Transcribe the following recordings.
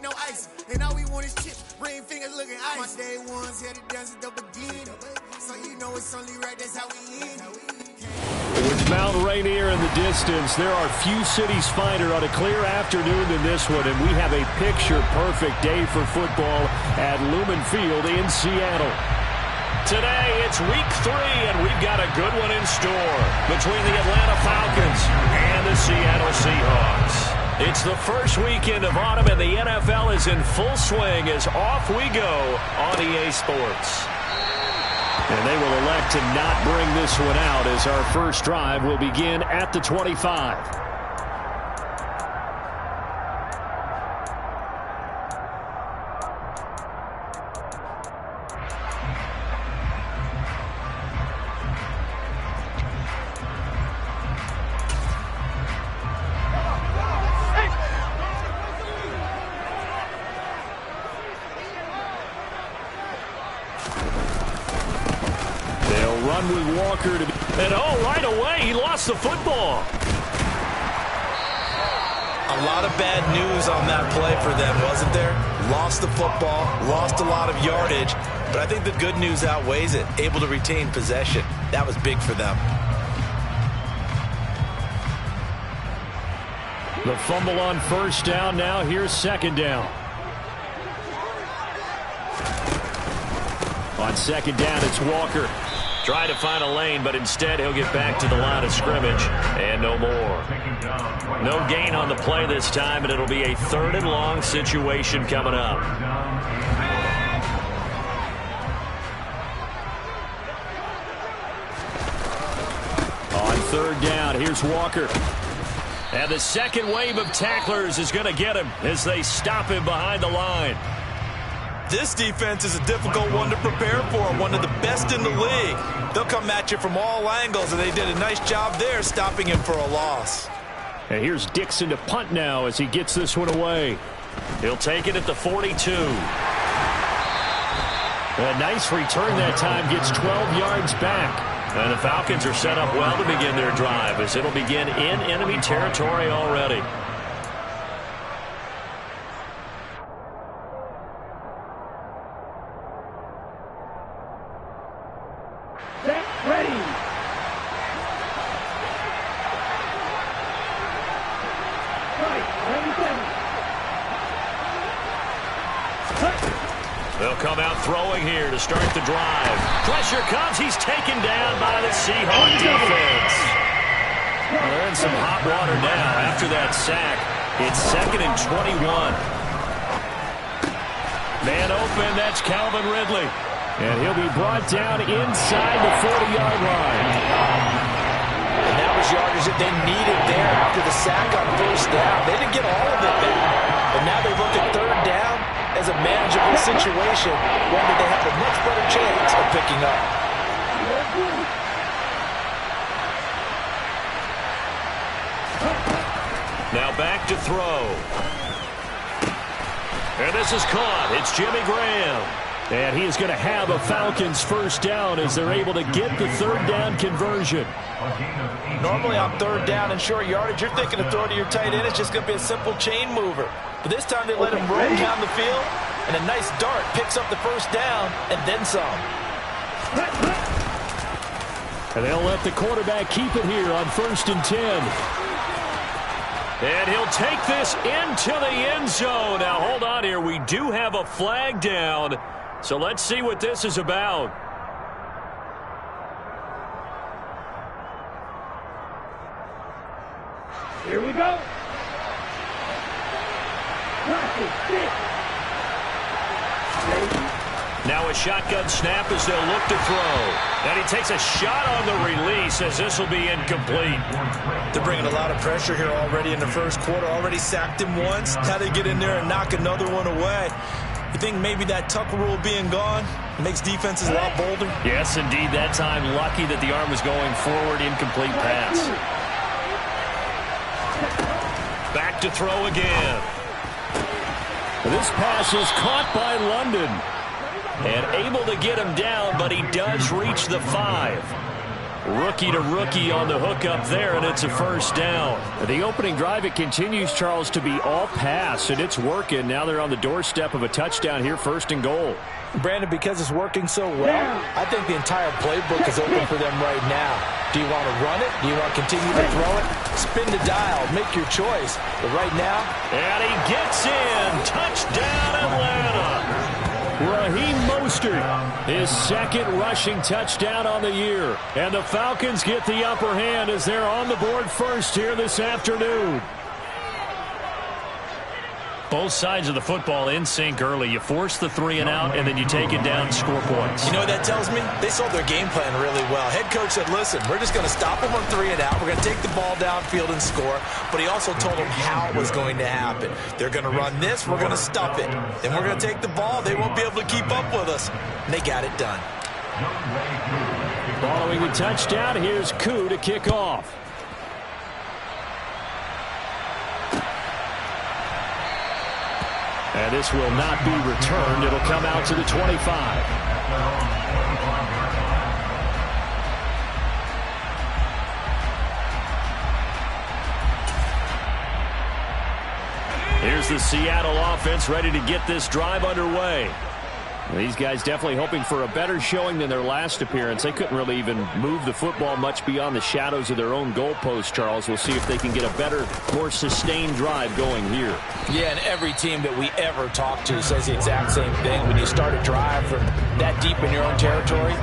no ice. And all we want is chips, ring fingers looking ice. My day ones here to dance at the beginning. So you know it's only right, that's how we end. With Mount Rainier in the distance, there are few cities finer on a clear afternoon than this one, and we have a picture-perfect day for football at Lumen Field in Seattle. Today, it's week 3, and we've got a good one in store between the Atlanta Falcons and the Seattle Seahawks. It's the first weekend of autumn, and the NFL is in full swing as off we go on EA Sports. And they will elect to not bring this one out as our first drive will begin at the 25. Run with Walker and right away he lost the football. A lot of bad news on that play for them, wasn't there? Lost the football, lost a lot of yardage, but I think the good news outweighs it. Able to retain possession. That was big for them. The fumble on first down. Now here's second down. On second down, it's Walker. Try to find a lane, but instead he'll get back to the line of scrimmage and no more. No gain on the play this time, and it'll be a 3rd and long situation coming up. On 3rd down, here's Walker. And the second wave of tacklers is going to get him as they stop him behind the line. This defense is a difficult one to prepare for, one of the best in the league. They'll come at you from all angles, and they did a nice job there stopping him for a loss. And here's Dixon to punt now as he gets this one away. He'll take it at the 42. A nice return that time, gets 12 yards back. And the Falcons are set up well to begin their drive as it'll begin in enemy territory already. They'll come out throwing here to start the drive. Pressure comes. He's taken down by the Seahawk defense. Well, they're in some hot water now after that sack. It's 2nd and 21. Man open, that's Calvin Ridley. And he'll be brought down inside the 40-yard line. And that was yardage that they needed there after the sack on first down. They didn't get all of it back. But now they look at 3rd down as a manageable situation, one that they have a much better chance of picking up. Now back to throw. And this is caught. It's Jimmy Graham. And he is going to have a Falcons first down as they're able to get the 3rd down conversion. Normally on 3rd down and short yardage, you're thinking to throw to your tight end. It's just going to be a simple chain mover. But this time they let him roll down the field, and a nice dart picks up the first down and then some. And they'll let the quarterback keep it here on 1st and 10. And he'll take this into the end zone. Now, hold on here. We do have a flag down. So let's see what this is about. Here we go. Now a shotgun snap as they'll look to throw. And he takes a shot on the release as this will be incomplete. They're bringing a lot of pressure here already in the first quarter. Already sacked him once. How they get in there and knock another one away. You think maybe that tuck rule being gone makes defenses a lot bolder? Yes, indeed. That time lucky that the arm was going forward. Incomplete pass. Back to throw again. This pass is caught by London. And able to get him down, but he does reach the 5. Rookie to rookie on the hook up there, and it's a first down. The opening drive, it continues, Charles, to be all pass, and it's working. Now they're on the doorstep of a touchdown here, 1st and goal. Brandon, because it's working so well, I think the entire playbook is open for them right now. Do you want to run it? Do you want to continue to throw it? Spin the dial. Make your choice. But right now... And he gets in. Touchdown, Atlanta. Raheem Mostert, his 2nd rushing touchdown on the year. And the Falcons get the upper hand as they're on the board first here this afternoon. Both sides of the football in sync early. You force the 3 and out, and then you take it down, score points. You know what that tells me? They saw their game plan really well. Head coach said, listen, we're just going to stop them on 3 and out. We're going to take the ball downfield and score. But he also told them how it was going to happen. They're going to run this. We're going to stop it. Then we're going to take the ball. They won't be able to keep up with us. And they got it done. Following the touchdown, here's Koo to kick off. And this will not be returned. It'll come out to the 25. Here's the Seattle offense ready to get this drive underway. These guys definitely hoping for a better showing than their last appearance. They couldn't really even move the football much beyond the shadows of their own goalpost, Charles. We'll see if they can get a better, more sustained drive going here. Yeah, and every team that we ever talk to says the exact same thing. When you start a drive from that deep in your own territory,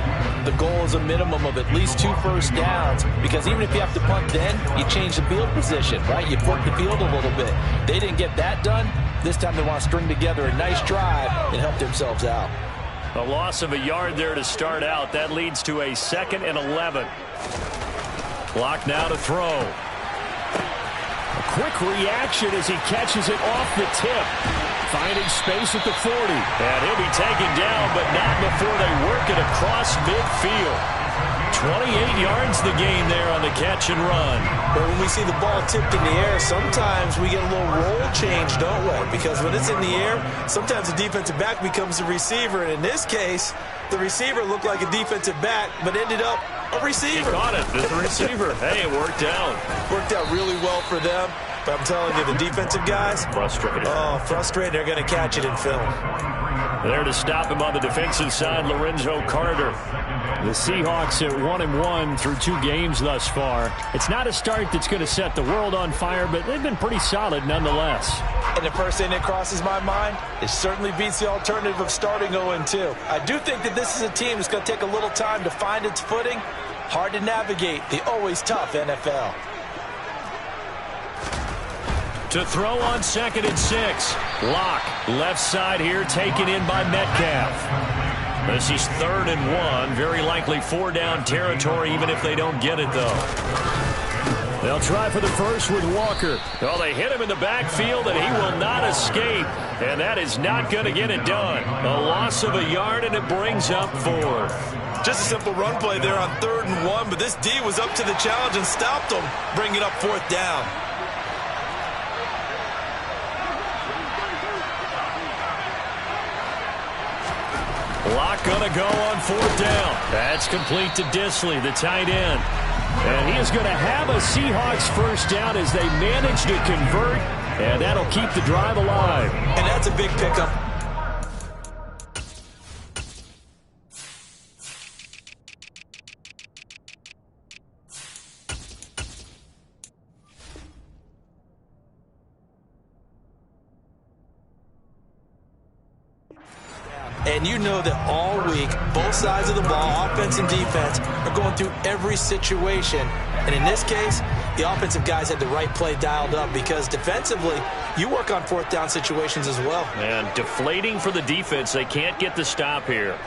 the goal is a minimum of at least 2 first downs, because even if you have to punt then, you change the field position, right? You flip the field a little bit. They didn't get that done. This time they want to string together a nice drive and help themselves out. A loss of a yard there to start out. That leads to a 2nd and 11. Clock now to throw. A quick reaction as he catches it off the tip. Finding space at the 40. And he'll be taken down, but not before they work it across midfield. 28 yards the gain there on the catch and run. But when we see the ball tipped in the air, sometimes we get a little roll change, don't we? Because when it's in the air, sometimes the defensive back becomes the receiver. And in this case, the receiver looked like a defensive back, but ended up a receiver. He caught it as a receiver. Hey, it worked out. Worked out really well for them. But I'm telling you, the defensive guys, frustrated. Oh, frustrated. They're going to catch it in film. There to stop him on the defensive side, Lorenzo Carter. The Seahawks at 1-1 through 2 games thus far. It's not a start that's going to set the world on fire, but they've been pretty solid nonetheless. And the first thing that crosses my mind, it certainly beats the alternative of starting 0-2. I do think that this is a team that's going to take a little time to find its footing. Hard to navigate the always tough NFL. To throw on 2nd and 6. Lock, left side here, taken in by Metcalf. This is 3rd and 1. Very likely 4-down territory, even if they don't get it, though. They'll try for the first with Walker. Oh, they hit him in the backfield, and he will not escape. And that is not going to get it done. A loss of a yard, and it brings up 4th. Just a simple run play there on 3rd and 1, but this D was up to the challenge and stopped him, bringing up 4th down. Lock gonna go on 4th down. That's complete to Disley, the tight end. And he is going to have a Seahawks first down as they manage to convert, and that'll keep the drive alive. And that's a big pickup. And you know that all week, both sides of the ball, offense and defense, are going through every situation. And in this case, the offensive guys had the right play dialed up, because defensively, you work on 4th down situations as well. And deflating for the defense. They can't get the stop here.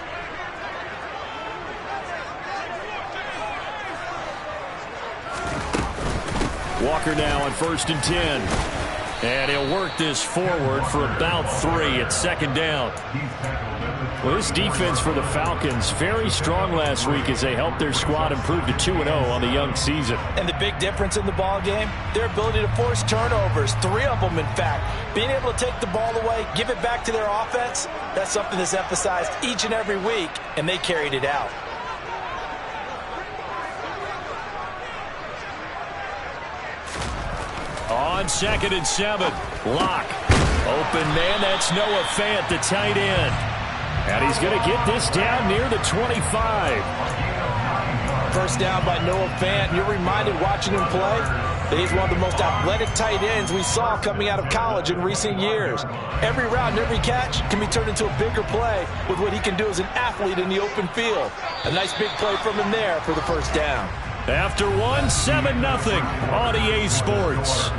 Walker now on 1st and 10. And he'll work this forward for about 3 at 2nd down. Well, this defense for the Falcons, very strong last week as they helped their squad improve to 2-0 on the young season. And the big difference in the ball game, their ability to force turnovers, 3 of them in fact. Being able to take the ball away, give it back to their offense, that's something that's emphasized each and every week, and they carried it out. On 2nd and 7. Lock. Open man, that's Noah Fant, the tight end. And he's going to get this down near the 25. First down by Noah Fant. You're reminded watching him play that he's one of the most athletic tight ends we saw coming out of college in recent years. Every route and every catch can be turned into a bigger play with what he can do as an athlete in the open field. A nice big play from him there for the first down. After 7-0 on EA Sports.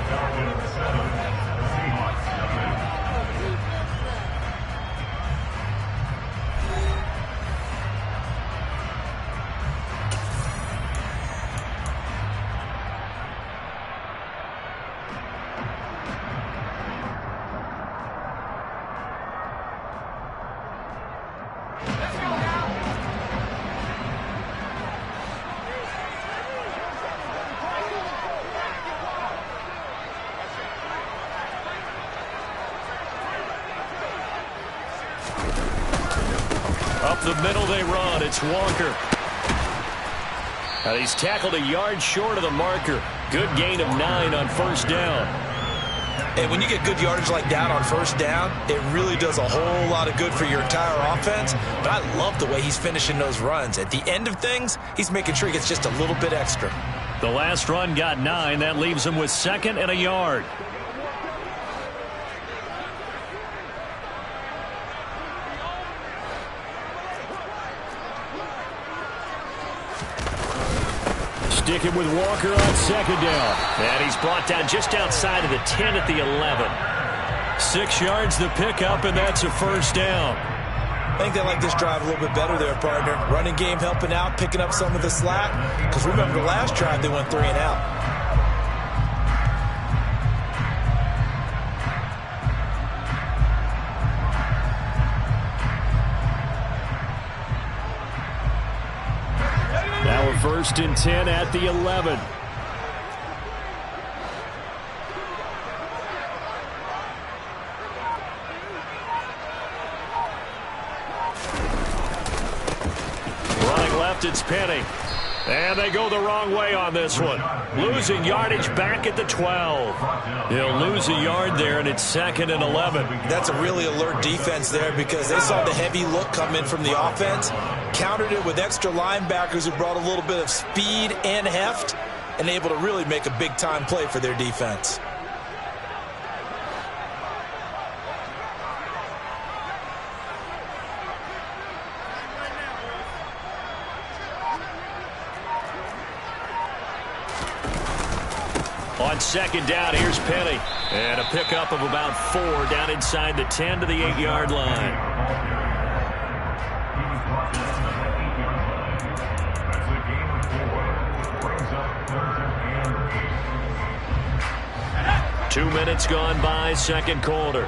Up the middle they run. It's Walker. And he's tackled a yard short of the marker. Good gain of 9 on first down. And when you get good yardage like that on first down, it really does a whole lot of good for your entire offense. But I love the way he's finishing those runs. At the end of things, he's making sure he gets just a little bit extra. The last run got 9. That leaves him with 2nd and a yard. Sticking with Walker on 2nd down. And he's brought down just outside of the 10 at the 11. 6 yards the pickup, and that's a first down. I think they like this drive a little bit better there, partner. Running game helping out, picking up some of the slack. Because remember, the last drive they went 3 and out. Now we're 1st and 10 at the 11. Running left, it's Penny. And they go the wrong way on this one. Losing yardage back at the 12. He'll lose a yard there, and it's 2nd and 11. That's a really alert defense there because they saw the heavy look come in from the offense, countered it with extra linebackers who brought a little bit of speed and heft, and able to really make a big-time play for their defense. On 2nd down, here's Penny. And a pickup of about 4 down inside the 10 to the 8-yard line. Two minutes gone by, second quarter.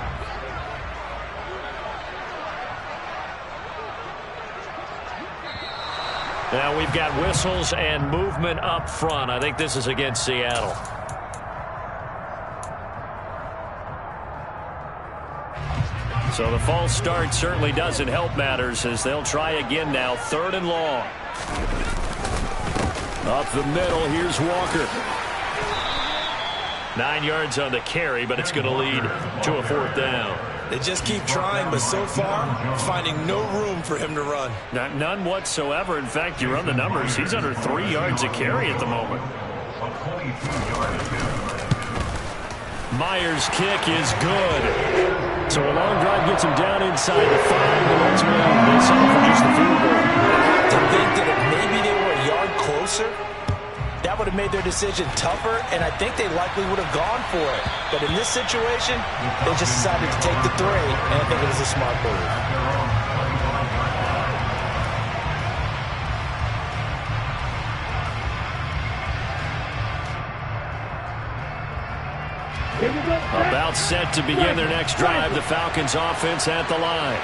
Now we've got whistles and movement up front. I think this is against Seattle. So the false start certainly doesn't help matters as they'll try again now. 3rd and long. Up the middle, here's Walker. 9 yards on the carry, but it's going to lead to a 4th down. They just keep trying, but so far, finding no room for him to run. None whatsoever. In fact, you run the numbers. He's under 3 yards a carry at the moment. Myers' kick is good. So a long drive gets him down inside the 5, and ultimately they settle for just the field goal. To think that if maybe they were a yard closer, that would have made their decision tougher, and I think they likely would have gone for it. But in this situation, they just decided to take the 3, and I think it was a smart move. About set to begin their next drive. The Falcons offense at the line.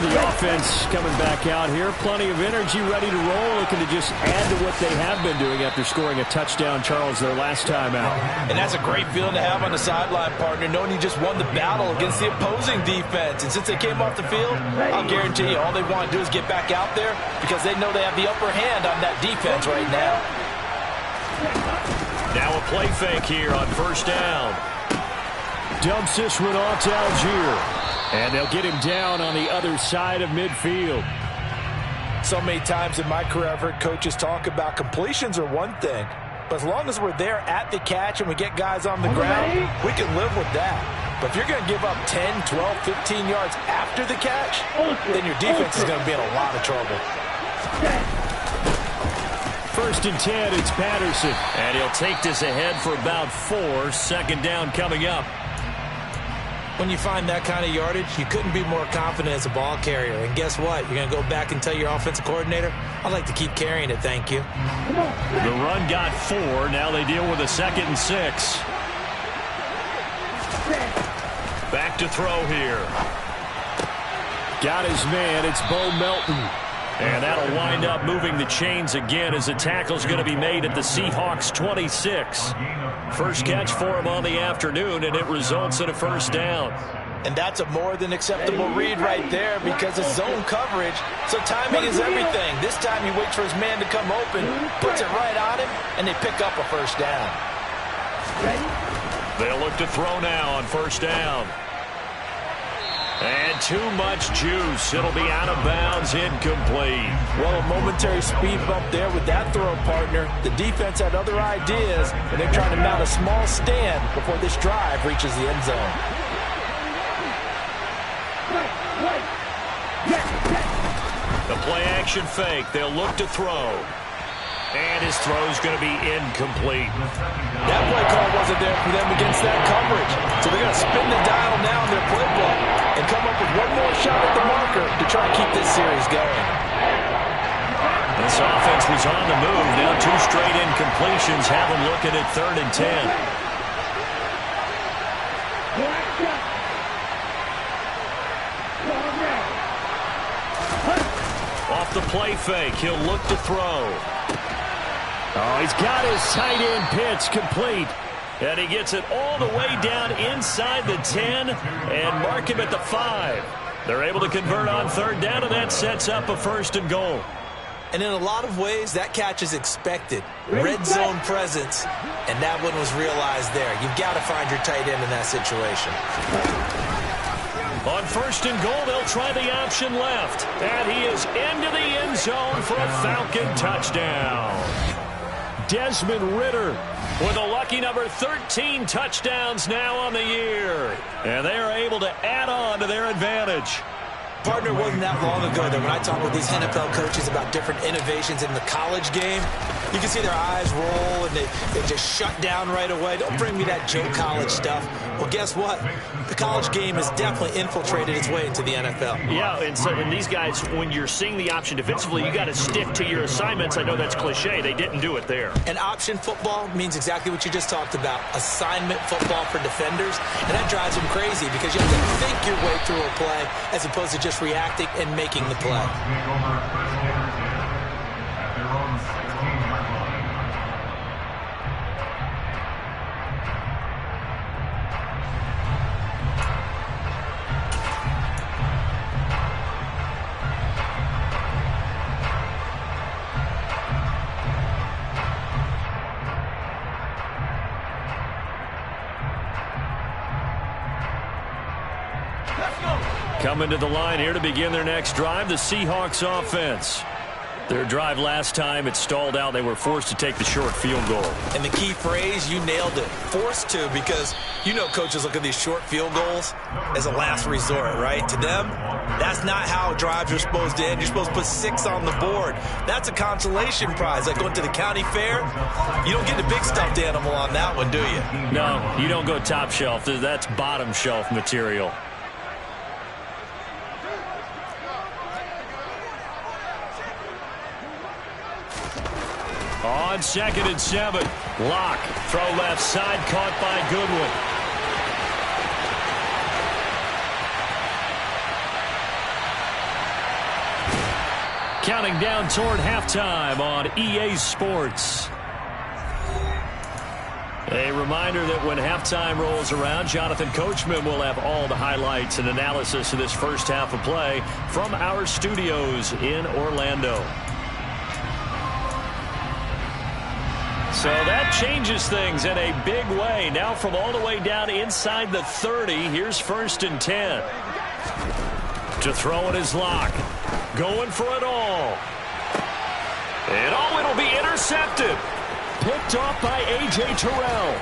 The offense coming back out here. Plenty of energy, ready to roll. Looking to just add to what they have been doing after scoring a touchdown, Charles, their last time out. And that's a great feeling to have on the sideline, partner, knowing you just won the battle against the opposing defense. And since they came off the field, I'll guarantee you all they want to do is get back out there because they know they have the upper hand on that defense right now. Now a play fake here on first down. Dumps this one off to Algier. And they'll get him down on the other side of midfield. So many times in my career, I've heard coaches talk about completions are one thing. But as long as we're there at the catch and we get guys on the ground, we can live with that. But if you're going to give up 10, 12, 15 yards after the catch, then your defense is going to be in a lot of trouble. First and 10, it's Patterson. And he'll take this ahead for about 4. Second down coming up. When you find that kind of yardage, you couldn't be more confident as a ball carrier. And guess what? You're going to go back and tell your offensive coordinator, I'd like to keep carrying it, thank you. The run got 4. Now they deal with a 2nd and 6. Back to throw here. Got his man. It's Bo Melton. And that'll wind up moving the chains again as the tackle's going to be made at the Seahawks 26. First catch for him on the afternoon, and it results in a first down. And that's a more than acceptable read right there because it's zone coverage, so timing is everything. This time he waits for his man to come open, puts it right on him, and they pick up a first down. They'll look to throw now on first down. And too much juice. It'll be out of bounds, incomplete. Well, a momentary speed bump there with that throw, partner. The defense had other ideas, and they're trying to mount a small stand before this drive reaches the end zone. The play-action fake. They'll look to throw. And his throw's going to be incomplete. That play call wasn't there for them against that coverage. So they're going to spin the dial now in their playbook and come up with one more shot at the marker to try to keep this series going. This offense was on the move. Now 2 straight incompletions have them looking at 3rd and 10. Off the play fake, he'll look to throw. Oh, he's got his tight end pitch complete. And he gets it all the way down inside the 10 and mark him at the 5. They're able to convert on 3rd down, and that sets up a 1st and goal. And in a lot of ways, that catch is expected. Red zone presence, and that one was realized there. You've got to find your tight end in that situation. On 1st and goal, they'll try the option left. And he is into the end zone for a Falcon touchdown. Desmond Ridder with a lucky number 13 touchdowns now on the year. And they are able to add on to their advantage. Partner, wasn't that long ago that when I talk with these NFL coaches about different innovations in the college game, you can see their eyes roll and they just shut down right away. Don't bring me that Joe College stuff. Well, guess what? The college game has definitely infiltrated its way into the NFL. Yeah, and these guys, when you're seeing the option defensively, you got to stick to your assignments. I know that's cliche. They didn't do it there. And option football means exactly what you just talked about. Assignment football for defenders. And that drives them crazy because you have to think your way through a play as opposed to just reacting and making the play. Coming to the line here to begin their next drive, the Seahawks offense. Their drive last time, it stalled out. They were forced to take the short field goal. And the key phrase, you nailed it. Forced to, because you know coaches look at these short field goals as a last resort, right? To them, that's not how drives are supposed to end. You're supposed to put 6 on the board. That's a consolation prize. Like going to the county fair, you don't get the big stuffed animal on that one, do you? No, you don't go top shelf. That's bottom shelf material. On 2nd and 7, Locke, throw left side, caught by Goodwin. Counting down toward halftime on EA Sports. A reminder that when halftime rolls around, Jonathan Coachman will have all the highlights and analysis of this first half of play from our studios in Orlando. So that changes things in a big way. Now from all the way down inside the 30, here's 1st and 10. To throw in his lock. Going for it all. And it'll be intercepted. Picked off by A.J. Terrell.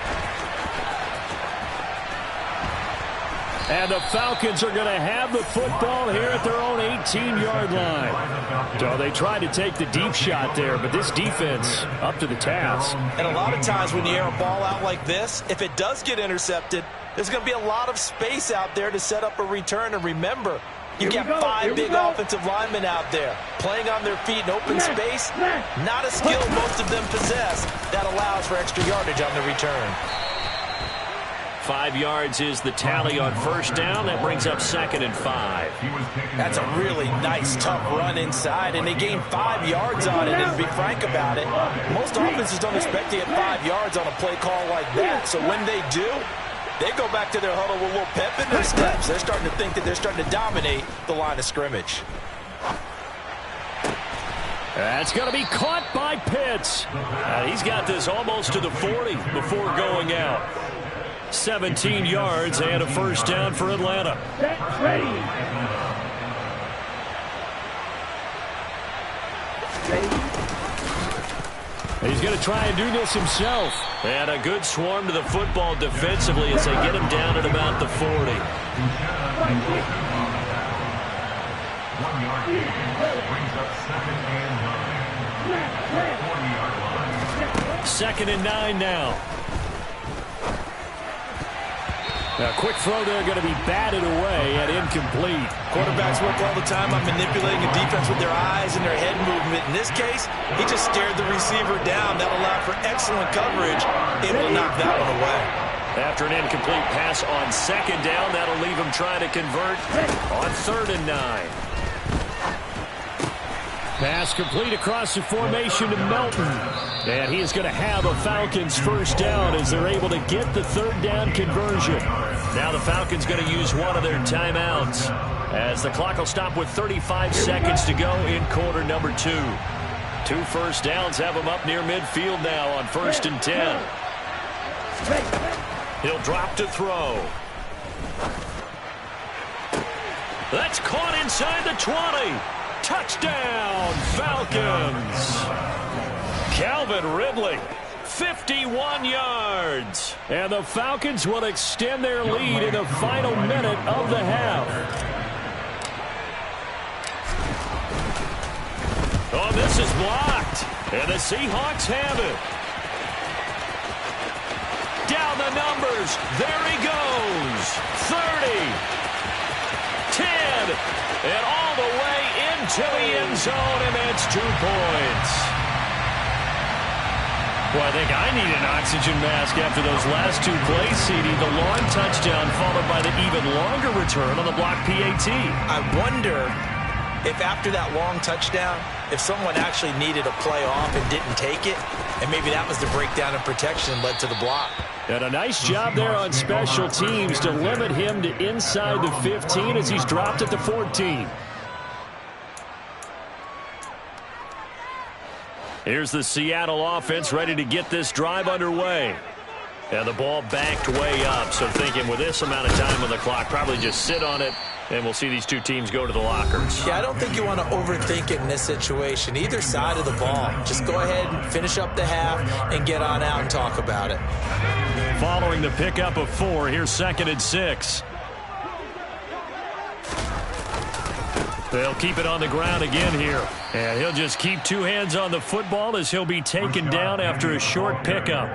And the Falcons are going to have the football here at their own 18-yard line. So they tried to take the deep shot there, but this defense up to the task. And a lot of times when you air a ball out like this, if it does get intercepted, there's going to be a lot of space out there to set up a return. And remember, you got 5 big offensive linemen out there playing on their feet in open space. Not a skill most of them possess that allows for extra yardage on the return. 5 yards is the tally on 1st down. That brings up 2nd and 5. That's a really nice, tough run inside, and they gained 5 yards on it. And to be frank about it, most offenses don't expect to get 5 yards on a play call like that. So when they do, they go back to their huddle with a little pep in their steps. They're starting to think that they're starting to dominate the line of scrimmage. That's going to be caught by Pitts. He's got this almost to the 40 before going out. 17 yards and a 1st down for Atlanta. He's going to try and do this himself. And a good swarm to the football defensively as they get him down at about the 40. 1 yard gain brings up 2nd and 9. 2nd and 9 now. A quick throw there going to be batted away and incomplete. Quarterbacks work all the time on manipulating a defense with their eyes and their head movement. In this case, he just stared the receiver down. That allowed for excellent coverage, able to knock that one away. After an incomplete pass on 2nd down, that'll leave him trying to convert on 3rd and 9. Pass complete across the formation to Melton. And he is going to have a Falcons 1st down as they're able to get the 3rd down conversion. Now the Falcons going to use one of their timeouts as the clock will stop with 35 seconds to go in quarter number 2. 2 1st downs have him up near midfield now on 1st and 10. He'll drop to throw. That's caught inside the 20. Touchdown, Falcons. Calvin Ridley, 51 yards. And the Falcons will extend their lead in the final minute of the half. Oh, this is blocked. And the Seahawks have it. Down the numbers. There he goes. 30. 10. And all the way into the end zone, and that's 2 points. Well, I think I need an oxygen mask after those last 2 plays, CD. The long touchdown followed by the even longer return on the block PAT. I wonder if after that long touchdown, if someone actually needed a play off and didn't take it, and maybe that was the breakdown in protection and led to the block. And a nice job there on special teams to limit him to inside the 15 as he's dropped at the 14. Here's the Seattle offense ready to get this drive underway. And the ball backed way up, so thinking with this amount of time on the clock, probably just sit on it, and we'll see these two teams go to the lockers. Yeah, I don't think you want to overthink it in this situation. Either side of the ball. Just go ahead and finish up the half and get on out and talk about it. Following the pickup of 4, here's 2nd and 6. They'll keep it on the ground again here. And he'll just keep 2 hands on the football as he'll be taken down after a short pickup.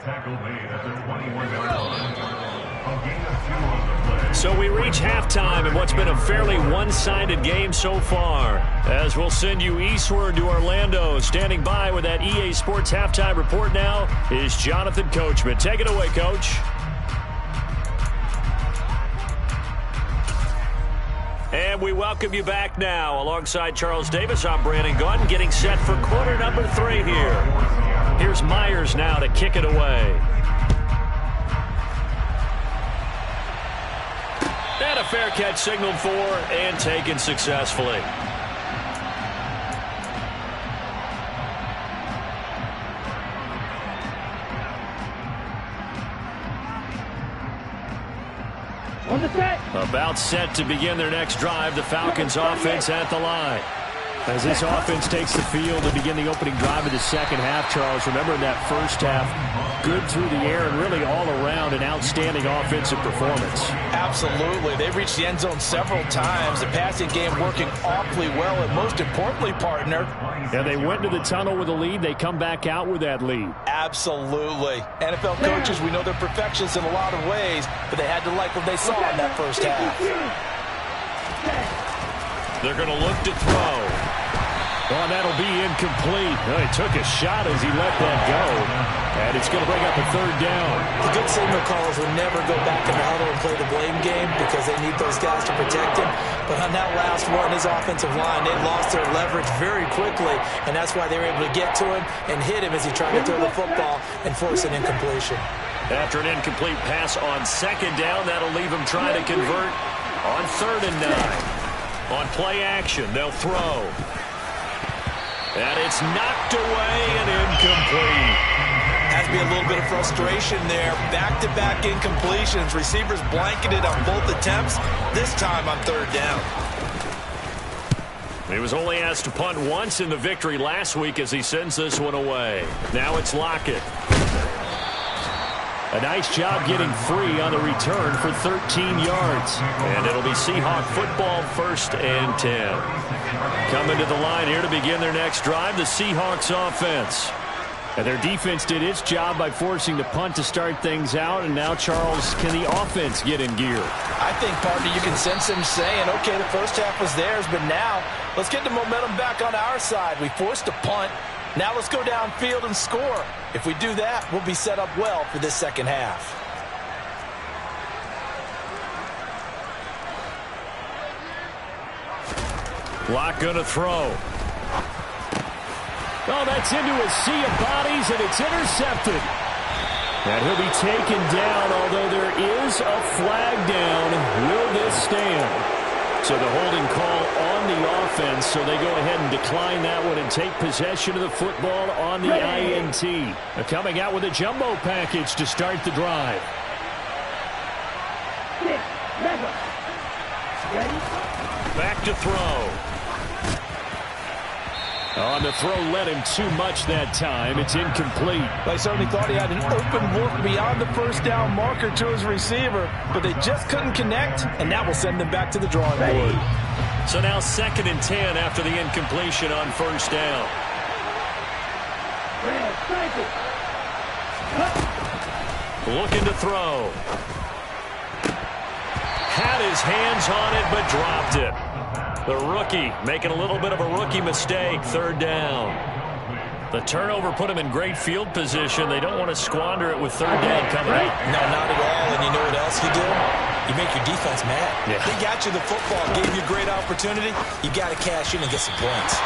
Tackle made at the 21-yard line. A gain of 2 on the play. So we reach halftime in what's been a fairly one-sided game so far. As we'll send you eastward to Orlando. Standing by with that EA Sports halftime report now is Jonathan Coachman. Take it away, Coach. And we welcome you back now. Alongside Charles Davis, I'm Brandon Gaunt, getting set for quarter number 3 here. Here's Myers now to kick it away. And a fair catch signaled for and taken successfully. About set to begin their next drive. The Falcons offense at the line. As this offense takes the field to begin the opening drive of the second half, Charles, remember in that first half, good through the air and really all around an outstanding offensive performance. Absolutely. They've reached the end zone several times. The passing game working awfully well, and most importantly, partner. And they went into the tunnel with a lead. They come back out with that lead. Absolutely. NFL coaches, we know they're perfectionists in a lot of ways, but they had to like what they saw in that first half. They're going to look to throw. Well, that'll be incomplete. Well, he took a shot as he let that go. And it's going to bring up a third down. The good signal callers will never go back in the huddle and play the blame game because they need those guys to protect him. But on that last one, his offensive line, they lost their leverage very quickly. And that's why they were able to get to him and hit him as he tried to throw the football and force an incompletion. After an incomplete pass on second down, that'll leave him trying to convert on 3rd and 9. On play action, they'll throw. And it's knocked away and incomplete. Has to be a little bit of frustration there. Back-to-back incompletions. Receivers blanketed on both attempts, this time on 3rd down. He was only asked to punt once in the victory last week as he sends this one away. Now it's Lockett. A nice job getting free on the return for 13 yards. And it'll be Seahawk football, 1st and 10. Coming to the line here to begin their next drive, the Seahawks offense. And their defense did its job by forcing the punt to start things out. And now, Charles, can the offense get in gear? I think, partner, you can sense him saying, okay, the first half was theirs, but now let's get the momentum back on our side. We forced a punt. Now let's go downfield and score. If we do that, we'll be set up well for this second half. Lock going to throw. Oh, that's into a sea of bodies, and it's intercepted. And he'll be taken down, although there is a flag down. Will this stand? So the holding call on the offense, so they go ahead and decline that one and take possession of the football on the INT. They're coming out with a jumbo package to start the drive. Back to throw. On the throw, led him too much that time. It's incomplete. They certainly thought he had an open look beyond the first down marker to his receiver, but they just couldn't connect, and that will send them back to the drawing board. So now 2nd and 10 after the incompletion on 1st down. Looking to throw. Had his hands on it, but dropped it. The rookie making a little bit of a rookie mistake, 3rd down. The turnover put him in great field position. They don't want to squander it with 3rd down coming up. No, not at all. And you know what else you do? You make your defense mad. Yeah. They got you the football, gave you a great opportunity. You got to cash in and get some points.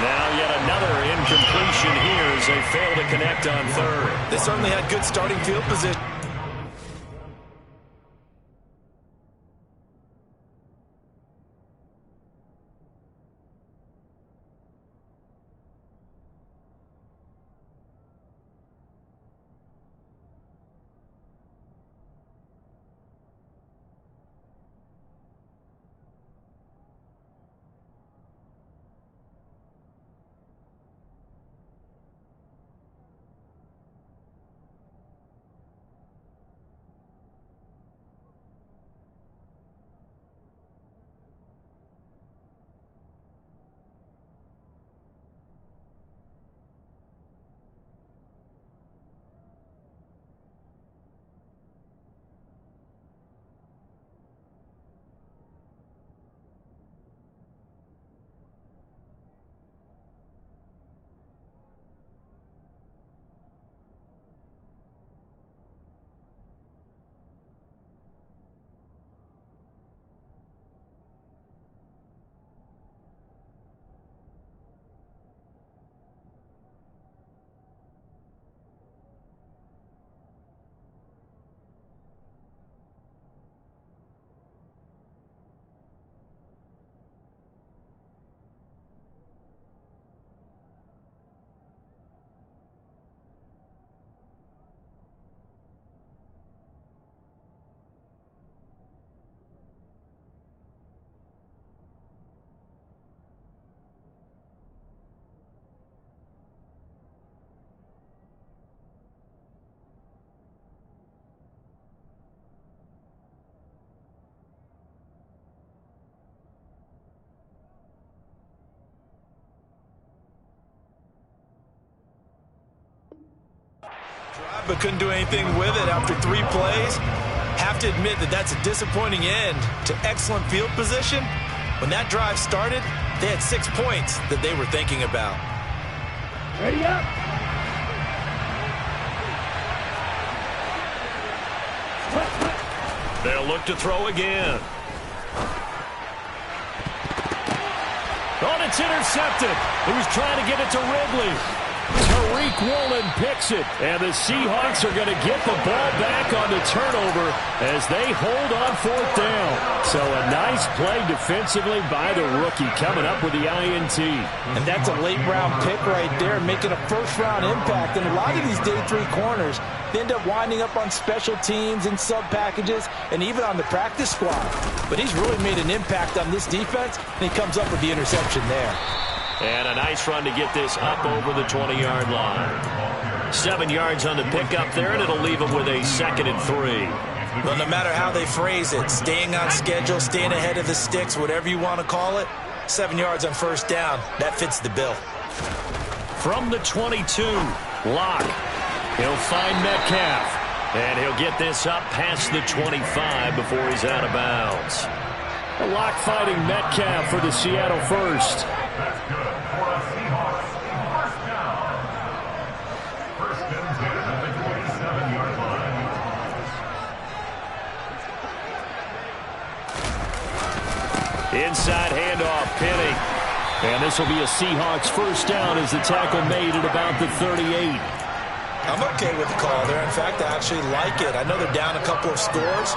Now yet another incompletion here as they fail to connect on 3rd. They certainly had good starting field position. but couldn't do anything with it after 3 plays. Have to admit that that's a disappointing end to excellent field position. When that drive started, they had 6 points that they were thinking about. Ready up. They'll look to throw again. Oh, it's intercepted. He was trying to get it to Ridley. Tariq Woolen picks it, and the Seahawks are going to get the ball back on the turnover as they hold on 4th down. So a nice play defensively by the rookie coming up with the INT. And that's a late-round pick right there, making a first-round impact. And a lot of these day 3 corners, they end up winding up on special teams and sub-packages and even on the practice squad. But he's really made an impact on this defense, and he comes up with the interception there. And a nice run to get this up over the 20-yard line. 7 yards on the pickup there, and it'll leave them with a 2nd and 3. Well, no matter how they phrase it, staying on schedule, staying ahead of the sticks, whatever you want to call it, 7 yards on 1st down, that fits the bill. From the 22, Locke. He'll find Metcalf, and he'll get this up past the 25 before he's out of bounds. Locke fighting Metcalf for the Seattle first. That's good for the Seahawks. 1st down. 1st and 10 at the 27-yard line. Inside handoff, Penny. And this will be a Seahawks 1st down as the tackle made at about the 38. I'm okay with the call there. In fact, I actually like it. I know they're down a couple of scores,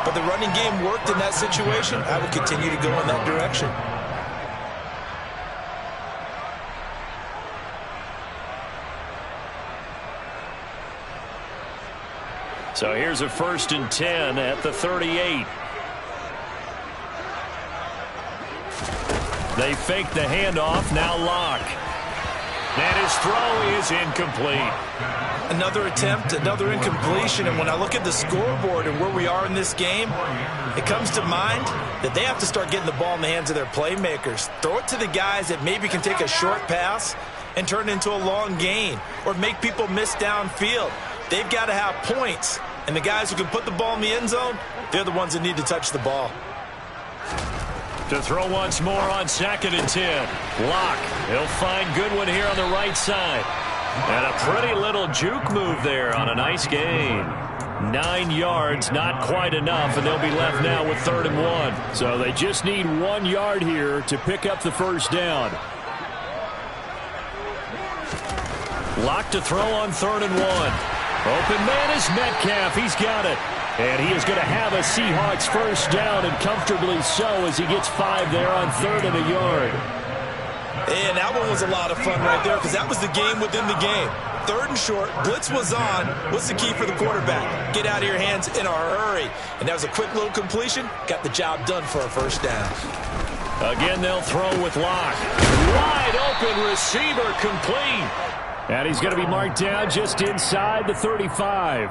but the running game worked in that situation. I would continue to go in that direction. So here's a 1st and 10 at the 38. They fake the handoff, now Locke. And his throw is incomplete. Another attempt, another incompletion, and when I look at the scoreboard and where we are in this game, it comes to mind that they have to start getting the ball in the hands of their playmakers. Throw it to the guys that maybe can take a short pass and turn it into a long gain or make people miss downfield. They've got to have points, and the guys who can put the ball in the end zone, they're the ones that need to touch the ball. To throw once more on 2nd and 10. Locke. He'll find Goodwin here on the right side. And a pretty little juke move there on a nice gain. 9 yards, not quite enough, and they'll be left now with 3rd and 1. So they just need 1 yard here to pick up the 1st down. Locke to throw on 3rd and 1. Open man is Metcalf. He's got it. And he is going to have a Seahawks 1st down, and comfortably so as he gets 5 there on 3rd and a yard. And that one was a lot of fun right there because that was the game within the game. 3rd and short, blitz was on. What's the key for the quarterback? Get out of your hands in a hurry. And that was a quick little completion. Got the job done for a 1st down. Again, they'll throw with Locke. Wide open receiver complete. And he's going to be marked down just inside the 35.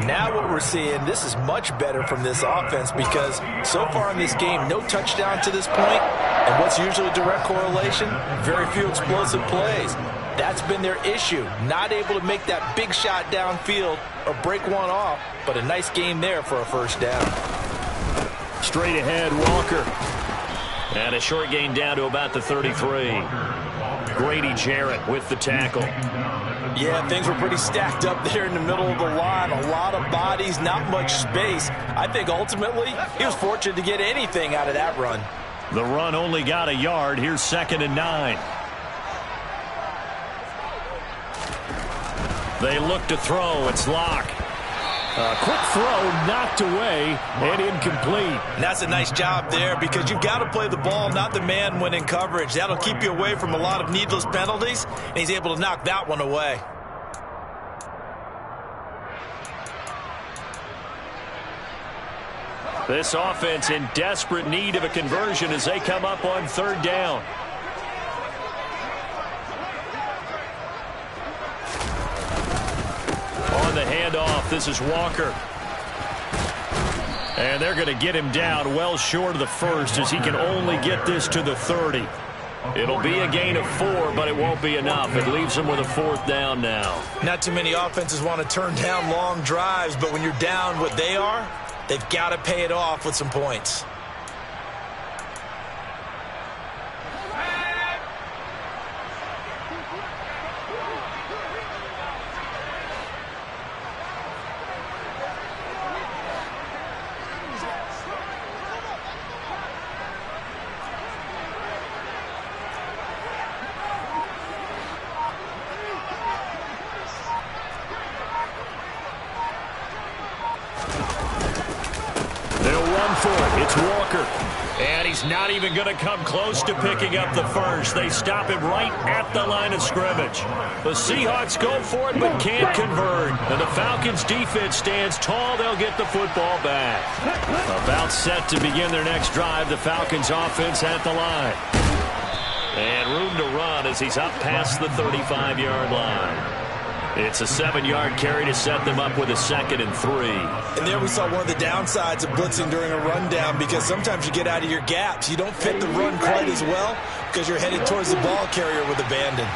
Now what we're seeing, this is much better from this offense because so far in this game, no touchdown to this point, and what's usually a direct correlation? Very few explosive plays. That's been their issue, not able to make that big shot downfield or break one off, but a nice game there for a 1st down. Straight ahead, Walker. And a short gain down to about the 33. Grady Jarrett with the tackle. Yeah, things were pretty stacked up there in the middle of the line. A lot of bodies, not much space. I think ultimately he was fortunate to get anything out of that run. The run only got a yard. Here's 2nd and 9. They look to throw. It's Locke. A quick throw knocked away and incomplete. And that's a nice job there because you've got to play the ball, not the man when in coverage. That'll keep you away from a lot of needless penalties, and he's able to knock that one away. This offense in desperate need of a conversion as they come up on 3rd down. On the handoff, this is Walker. And they're going to get him down well short of the 1st as he can only get this to the 30. It'll be a gain of 4, but it won't be enough. It leaves them with a 4th down now. Not too many offenses want to turn down long drives, but when you're down what they are, they've got to pay it off with some points. It's Walker. And he's not even going to come close to picking up the first. They stop him right at the line of scrimmage. The Seahawks go for it but can't convert. And the Falcons defense stands tall. They'll get the football back. About set to begin their next drive. The Falcons offense at the line. And room to run as he's up past the 35-yard line. It's a 7-yard carry to set them up with a 2nd and 3. And there we saw one of the downsides of blitzing during a rundown, because sometimes you get out of your gaps. You don't fit the run quite as well because you're headed towards the ball carrier with abandon.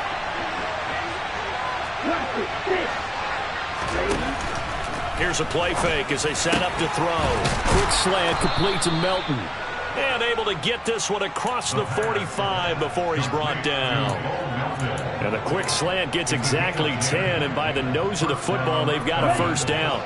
Here's a play fake as they set up to throw. Quick slant complete to Melton. And able to get this one across the 45 before he's brought down. And a quick slant gets exactly 10, and by the nose of the football, they've got a 1st down.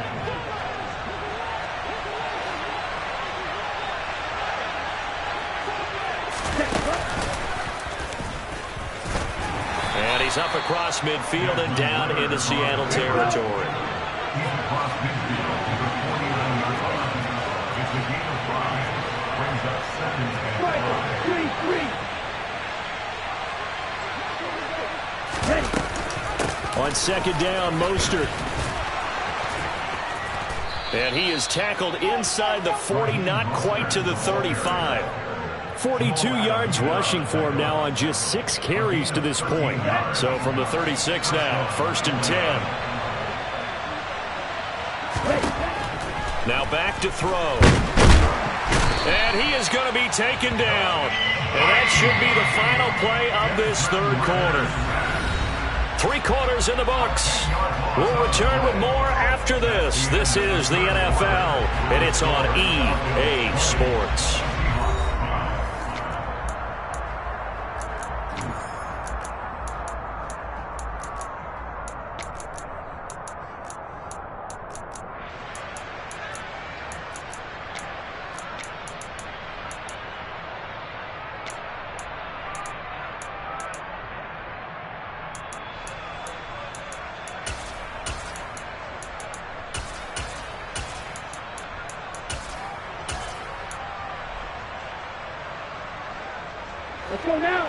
And he's up across midfield and down into Seattle territory. Across midfield to the 49-yard line. It's a gain of 5. Brings up 2nd and 5. On 2nd down, Mostert. And he is tackled inside the 40, not quite to the 35. 42 yards rushing for him now on just 6 carries to this point. So from the 36 now, 1st and 10. Now back to throw. And he is going to be taken down. And that should be the final play of this 3rd quarter. 3 quarters in the books. We'll return with more after this. This is the NFL, and it's on EA Sports.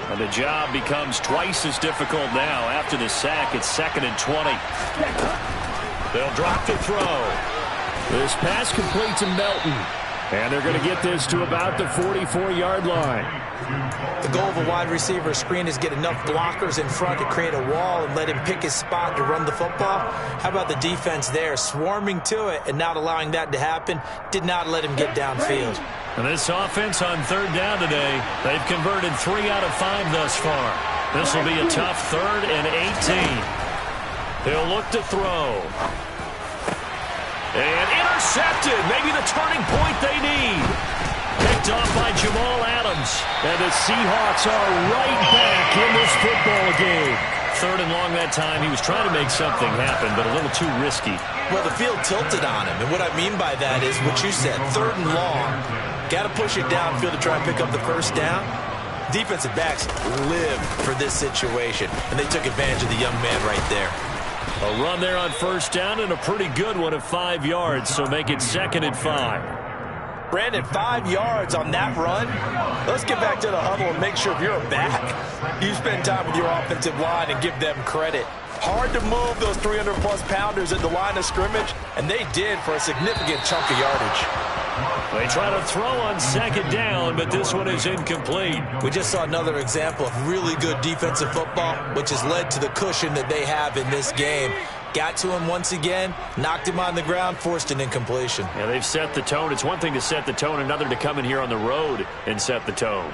And the job becomes twice as difficult now. After the sack, it's 2nd and 20. They'll drop the throw. This pass complete to Melton. And they're going to get this to about the 44-yard line. The goal of a wide receiver screen is get enough blockers in front to create a wall and let him pick his spot to run the football. How about the defense there, swarming to it and not allowing that to happen? Did not let him get downfield. And this offense on 3rd down today, they've converted 3 out of 5 thus far. This will be a tough 3rd and 18. They'll look to throw. And intercepted. Maybe the turning point they need. Picked off by Jamal Adams. And the Seahawks are right back in this football game. 3rd and long that time. He was trying to make something happen, but a little too risky. Well, the field tilted on him. And what I mean by that is what you said. 3rd and long. Got to push it downfield to try and pick up the 1st down. Defensive backs live for this situation, and they took advantage of the young man right there. A run there on 1st down, and a pretty good one of 5 yards, so make it 2nd and 5. Brandon, 5 yards on that run. Let's get back to the huddle and make sure if you're a back, you spend time with your offensive line and give them credit. Hard to move those 300-plus pounders at the line of scrimmage, and they did for a significant chunk of yardage. They try to throw on 2nd down, but this one is incomplete. We just saw another example of really good defensive football, which has led to the cushion that they have in this game. Got to him once again, knocked him on the ground, forced an incompletion. Yeah, they've set the tone. It's one thing to set the tone, another to come in here on the road and set the tone.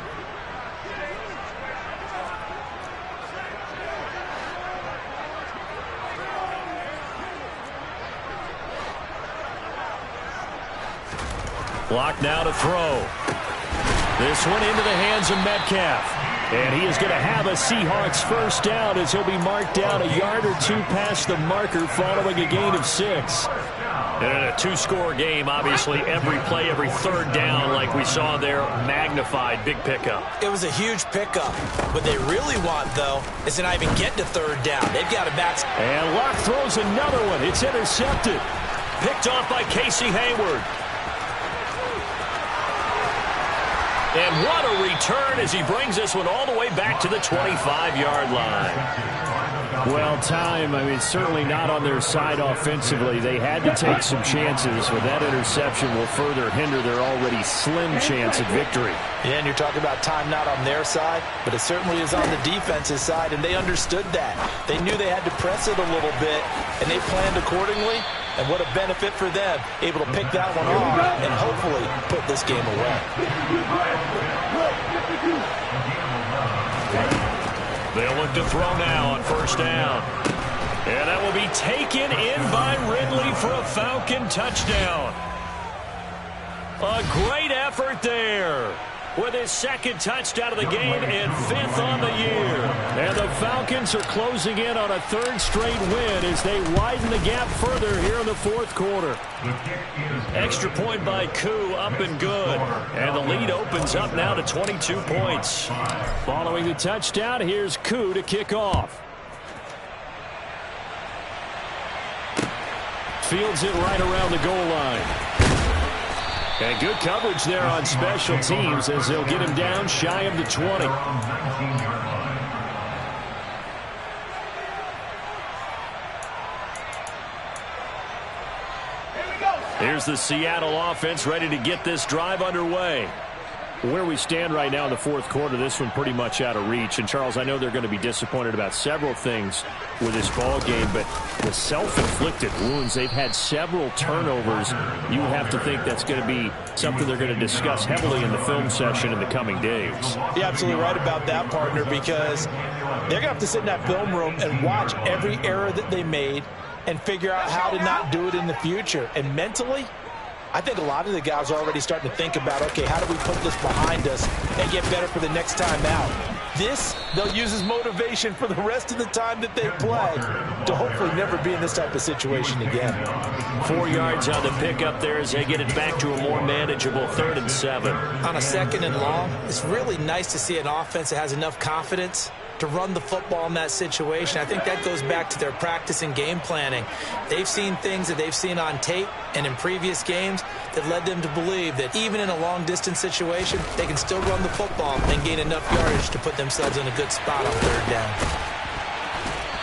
Clock now to throw. This one into the hands of Metcalf. And he is going to have a Seahawks first down as he'll be marked down a yard or two past the marker following a gain of 6. And in a two-score game, obviously every play, every third down, like we saw there, magnified, big pickup. It was a huge pickup. What they really want, though, is to not even get to third down. They've got to back. And Locke throws another one. It's intercepted. Picked off by Casey Hayward. And what a return as he brings this one all the way back to the 25-yard line. Well, time, I mean, certainly not on their side offensively. They had to take some chances, but that interception will further hinder their already slim chance at victory. Yeah, and you're talking about time not on their side, but it certainly is on the defense's side, and they understood that. They knew they had to press it a little bit, and they planned accordingly. And what a benefit for them, able to pick that one off and hopefully put this game away. They'll look to throw now on first down. And that will be taken in by Ridley for a Falcon touchdown. A great effort there with his second touchdown of the game and 5th on the year. And the Falcons are closing in on a 3rd straight win as they widen the gap further here in the 4th quarter. Extra point by Koo, up and good. And the lead opens up now to 22 points. Following the touchdown, here's Koo to kick off. Fields it right around the goal line. And good coverage there on special teams as they'll get him down shy of the 20. Here's the Seattle offense ready to get this drive underway. Where we stand right now in the 4th quarter, this one pretty much out of reach. And, Charles, I know they're going to be disappointed about several things with this ball game, but the self-inflicted wounds, they've had several turnovers. You have to think that's going to be something they're going to discuss heavily in the film session in the coming days. You're absolutely right about that, partner, because they're going to have to sit in that film room and watch every error that they made and figure out how to not do it in the future. And mentally, I think a lot of the guys are already starting to think about, okay, how do we put this behind us and get better for the next time out? This, they'll use as motivation for the rest of the time that they play to hopefully never be in this type of situation again. 4 yards on the pickup there as they get it back to a more manageable 3rd and 7. On a 2nd and long, it's really nice to see an offense that has enough confidence to run the football in that situation. I think that goes back to their practice and game planning. They've seen things that they've seen on tape and in previous games that led them to believe that even in a long-distance situation, they can still run the football and gain enough yardage to put themselves in a good spot on 3rd down.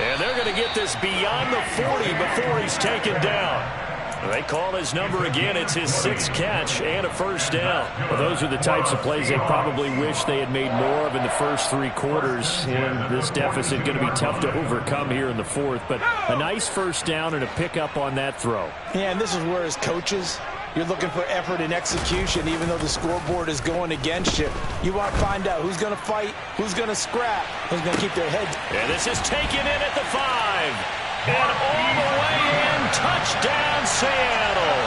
And they're going to get this beyond the 40 before he's taken down. They call his number again. It's his 6th catch and a first down. Well, those are the types of plays they probably wish they had made more of in the first 3 quarters. And this deficit going to be tough to overcome here in the 4th. But a nice first down and a pickup on that throw. Yeah, and this is where as coaches, you're looking for effort and execution, even though the scoreboard is going against you. You want to find out who's going to fight, who's going to scrap, who's going to keep their head. And this is taken in at the 5. And all the way in, touchdown Seattle.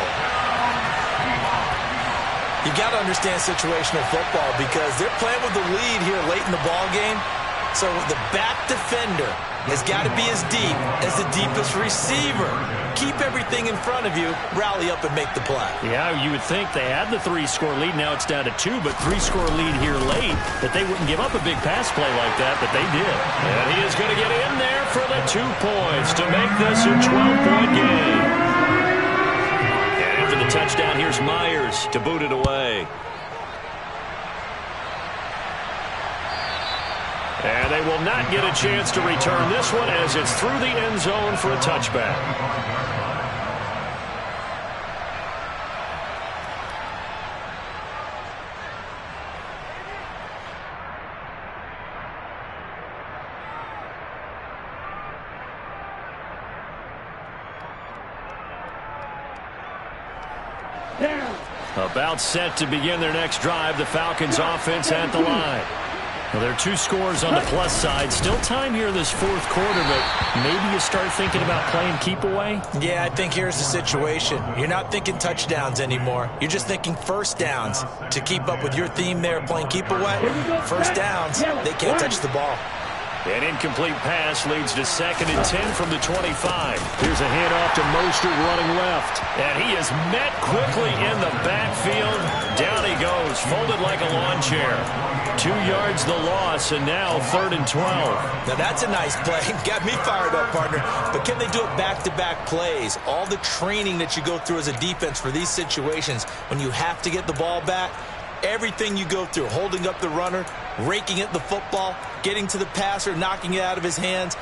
You got to understand situational football because they're playing with the lead here late in the ball game. So the back defender has got to be as deep as the deepest receiver. Keep everything in front of you, rally up and make the play. Yeah, you would think they had the 3-score lead. Now it's down to 2, but 3-score lead here late, that they wouldn't give up a big pass play like that, but they did. And he is going to get in there for the 2 points to make this a 12-point game. And after the touchdown, here's Myers to boot it away. And they will not get a chance to return this one as it's through the end zone for a touchback. About set to begin their next drive, the Falcons offense at the line. Well, there are two scores on the plus side. Still time here in this fourth quarter, but maybe you start thinking about playing keep away? Yeah, I think here's the situation. You're not thinking touchdowns anymore. You're just thinking first downs. To keep up with your theme there, playing keep away, first downs, they can't touch the ball. An incomplete pass leads to 2nd and 10 from the 25. Here's a handoff to Mostert running left. And he is met quickly in the backfield. Down he goes, folded like a lawn chair. 2 yards the loss, and now 3rd and 12. Now that's a nice play. Got me fired up, partner. But can they do it back-to-back plays? All the training that you go through as a defense for these situations, when you have to get the ball back, everything you go through, holding up the runner, raking at the football, getting to the passer, knocking it out of his hands,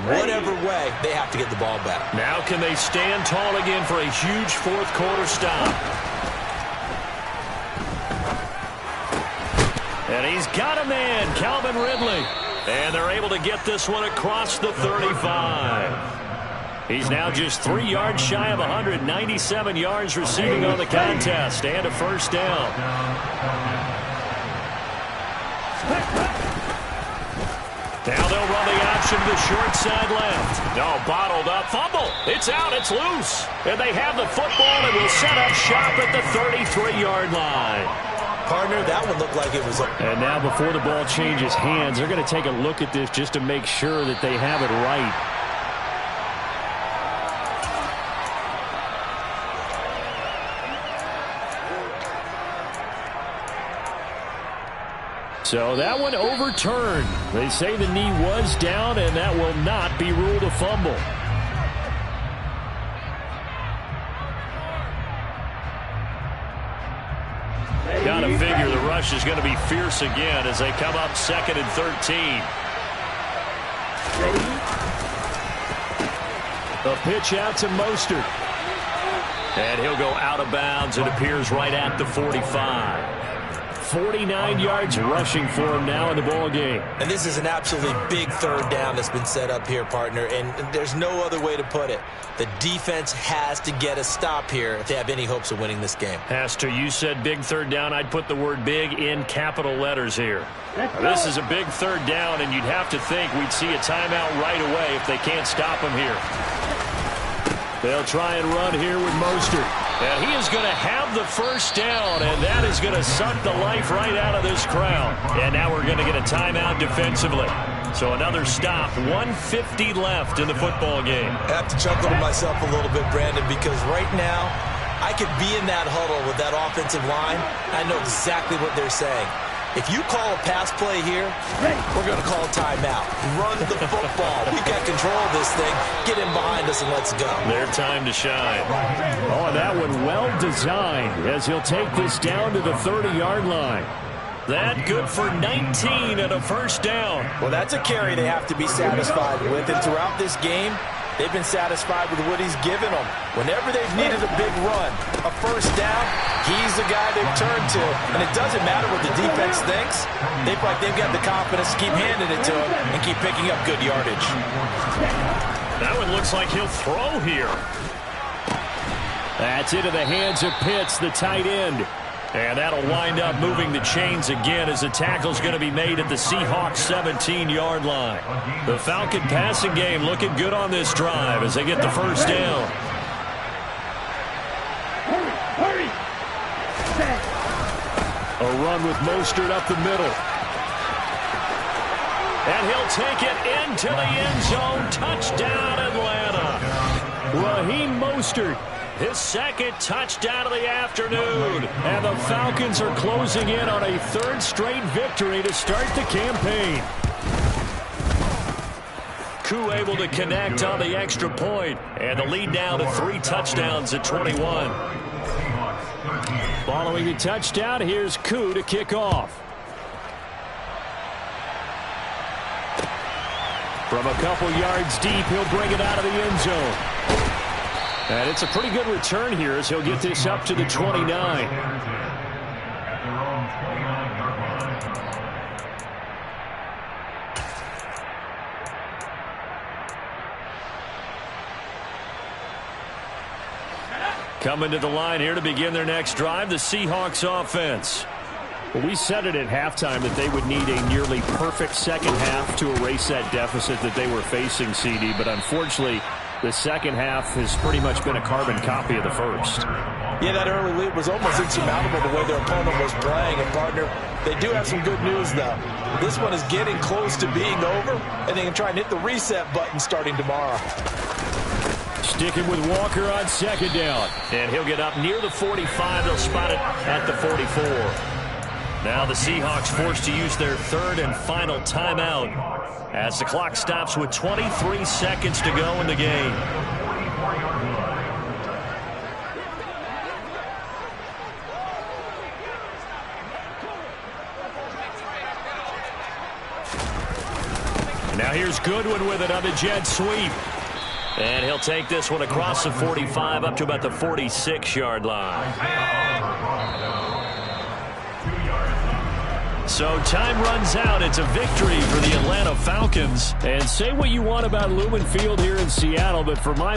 whatever way, they have to get the ball back. Now can they stand tall again for a huge fourth quarter stop? And he's got a man, Calvin Ridley. And they're able to get this one across the 35. He's now just 3 yards shy of 197 yards receiving on the contest, and a first down. Now they'll run the option to the short side left. No, bottled up. Fumble. It's out. It's loose. And they have the football and will set up shop at the 33-yard line. Partner, that one looked like it was up. And now before the ball changes hands, they're going to take a look at this just to make sure that they have it right. So that one overturned. They say the knee was down, and that will not be ruled a fumble. Got to figure the rush is going to be fierce again as they come up 2nd and 13. The pitch out to Mostert. And he'll go out of bounds. It appears right at the 45. 49 yards rushing for him now in the ball game. And this is an absolutely big third down that's been set up here, partner, and there's no other way to put it. The defense has to get a stop here if they have any hopes of winning this game. Has to. You said big third down. I'd put the word big in capital letters here. This is a big third down, and you'd have to think we'd see a timeout right away if they can't stop him here. They'll try and run here with Mostert. And he is going to have the first down, and that is going to suck the life right out of this crowd. And now we're going to get a timeout defensively. So another stop, 1:50 left in the football game. I have to chuckle to myself a little bit, Brandon, because right now I could be in that huddle with that offensive line. I know exactly what they're saying. If you call a pass play here, we're going to call a timeout. Run the football. We've got control of this thing. Get in behind us and let's go. Their time to shine. Oh, and that one well designed as he'll take this down to the 30-yard line. That good for 19 and a first down. Well, that's a carry they have to be satisfied with. And throughout this game, they've been satisfied with what he's given them. Whenever they've needed a big run, a first down, he's the guy they've turned to. And it doesn't matter what the defense thinks. They feel like they've got the confidence to keep handing it to him and keep picking up good yardage. That one looks like he'll throw here. That's into the hands of Pitts, the tight end. And that'll wind up moving the chains again as the tackle's going to be made at the Seahawks 17-yard line. The Falcon passing game looking good on this drive as they get the first down. A run with Mostert up the middle. And he'll take it into the end zone. Touchdown, Atlanta. Raheem Mostert. His second touchdown of the afternoon. And the Falcons are closing in on a third straight victory to start the campaign. Koo able to connect on the extra point. And the lead now to 3 touchdowns at 21. Following the touchdown, here's Koo to kick off. From a couple yards deep, he'll bring it out of the end zone. And it's a pretty good return here as he'll get this up to the 29. Coming to the line here to begin their next drive, the Seahawks offense. Well, we said it at halftime that they would need a nearly perfect second half to erase that deficit that they were facing, CD. But unfortunately, the second half has pretty much been a carbon copy of the first. Yeah, that early lead was almost insurmountable the way their opponent was playing. And, partner, they do have some good news, though. This one is getting close to being over, and they can try and hit the reset button starting tomorrow. Sticking with Walker on second down. And he'll get up near the 45. They'll spot it at the 44. Now the Seahawks forced to use their third and final timeout as the clock stops with 23 seconds to go in the game. Now here's Goodwin with it on the jet sweep. And he'll take this one across the 45 up to about the 46-yard line. So time runs out. It's a victory for the Atlanta Falcons. And say what you want about Lumen Field here in Seattle, but for my